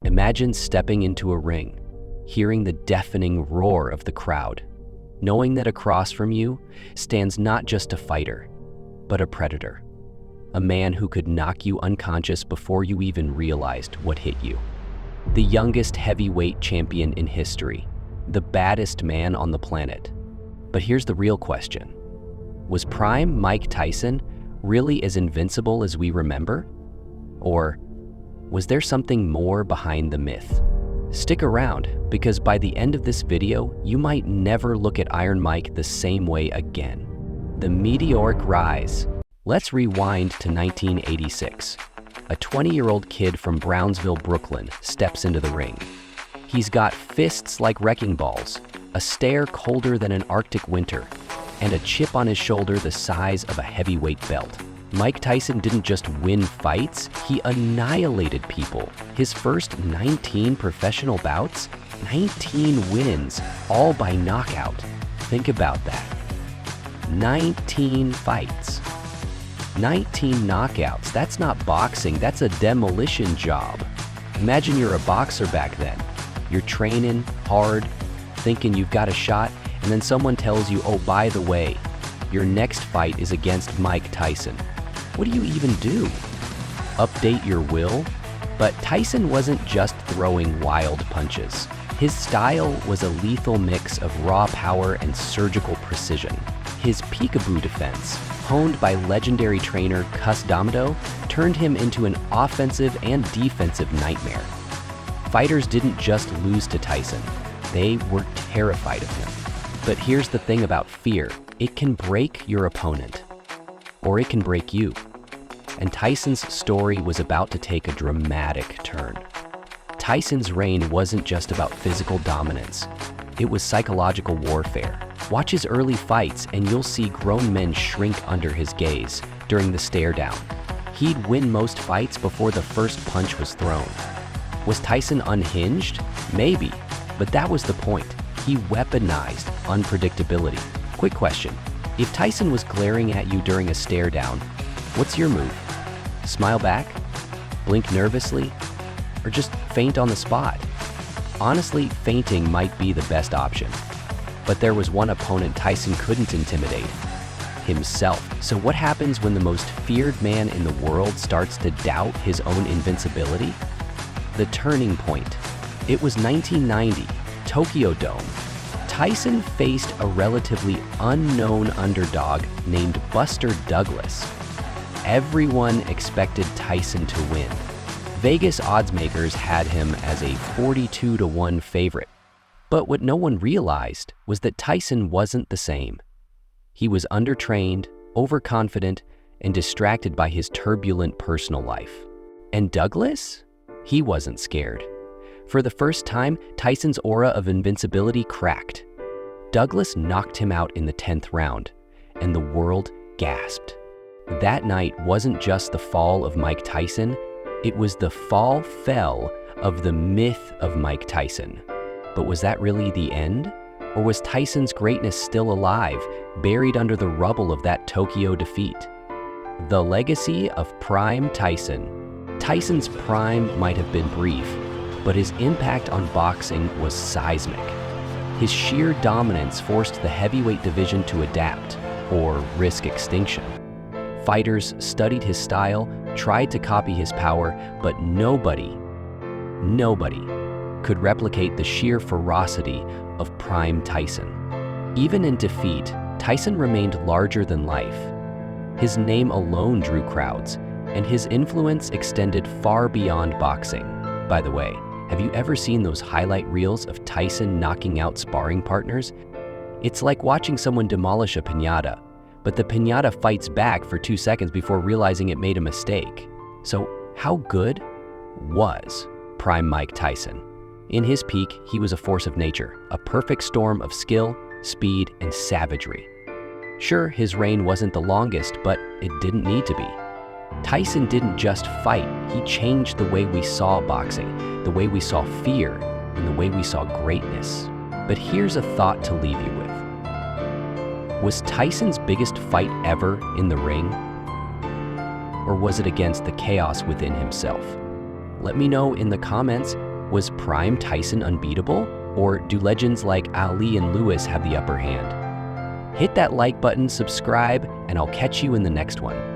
Imagine stepping into a ring, hearing the deafening roar of the crowd, knowing that across from you stands not just a fighter, but a predator, a man who could knock you unconscious before you even realized what hit you. The youngest heavyweight champion in history, the baddest man on the planet. But here's the real question. Was Prime Mike Tyson really as invincible as we remember? Or was there something more behind the myth? Stick around, because by the end of this video, you might never look at Iron Mike the same way again. The meteoric rise. Let's rewind to 1986. A 20-year-old kid from Brownsville, Brooklyn, steps into the ring. He's got fists like wrecking balls, a stare colder than an Arctic winter, and a chip on his shoulder the size of a heavyweight belt. Mike Tyson didn't just win fights, he annihilated people. His first 19 professional bouts, 19 wins, all by knockout. Think about that. 19 fights. 19 knockouts. That's not boxing, that's a demolition job. Imagine you're a boxer back then. You're training hard, thinking you've got a shot, and then someone tells you, oh, by the way, your next fight is against Mike Tyson. What do you even do? Update your will? But Tyson wasn't just throwing wild punches. His style was a lethal mix of raw power and surgical precision. His peekaboo defense, honed by legendary trainer Cus D'Amato, turned him into an offensive and defensive nightmare. Fighters didn't just lose to Tyson, they were terrified of him. But here's the thing about fear, it can break your opponent, or it can break you. And Tyson's story was about to take a dramatic turn. Tyson's reign wasn't just about physical dominance, it was psychological warfare. Watch his early fights and you'll see grown men shrink under his gaze during the stare down. He'd win most fights before the first punch was thrown. Was Tyson unhinged? Maybe, but that was the point. He weaponized unpredictability. Quick question, if Tyson was glaring at you during a stare down, what's your move? Smile back? Blink nervously? Or just faint on the spot? Honestly, fainting might be the best option. But there was one opponent Tyson couldn't intimidate: himself. So what happens when the most feared man in the world starts to doubt his own invincibility? The turning point. It was 1990, Tokyo Dome. Tyson faced a relatively unknown underdog named Buster Douglas. Everyone expected Tyson to win. Vegas oddsmakers had him as a 42-1 favorite. But what no one realized was that Tyson wasn't the same. He was undertrained, overconfident, and distracted by his turbulent personal life. And Douglas? He wasn't scared. For the first time, Tyson's aura of invincibility cracked. Douglas knocked him out in the 10th round, and the world gasped. That night wasn't just the fall of Mike Tyson, it was the fell of the myth of Mike Tyson. But was that really the end? Or was Tyson's greatness still alive, buried under the rubble of that Tokyo defeat? The legacy of Prime Tyson. Tyson's prime might have been brief, but his impact on boxing was seismic. His sheer dominance forced the heavyweight division to adapt, or risk extinction. Fighters studied his style, tried to copy his power, but nobody could replicate the sheer ferocity of Prime Tyson. Even in defeat, Tyson remained larger than life. His name alone drew crowds, and his influence extended far beyond boxing. By the way, have you ever seen those highlight reels of Tyson knocking out sparring partners? It's like watching someone demolish a piñata, but the piñata fights back for 2 seconds before realizing it made a mistake. So how good was Prime Mike Tyson? In his peak, he was a force of nature, a perfect storm of skill, speed, and savagery. Sure, his reign wasn't the longest, but it didn't need to be. Tyson didn't just fight, he changed the way we saw boxing, the way we saw fear, and the way we saw greatness. But here's a thought to leave you with. Was Tyson's biggest fight ever in the ring? Or was it against the chaos within himself? Let me know in the comments. Was prime Tyson unbeatable? Or do legends like Ali and Lewis have the upper hand? Hit that like button, subscribe, and I'll catch you in the next one.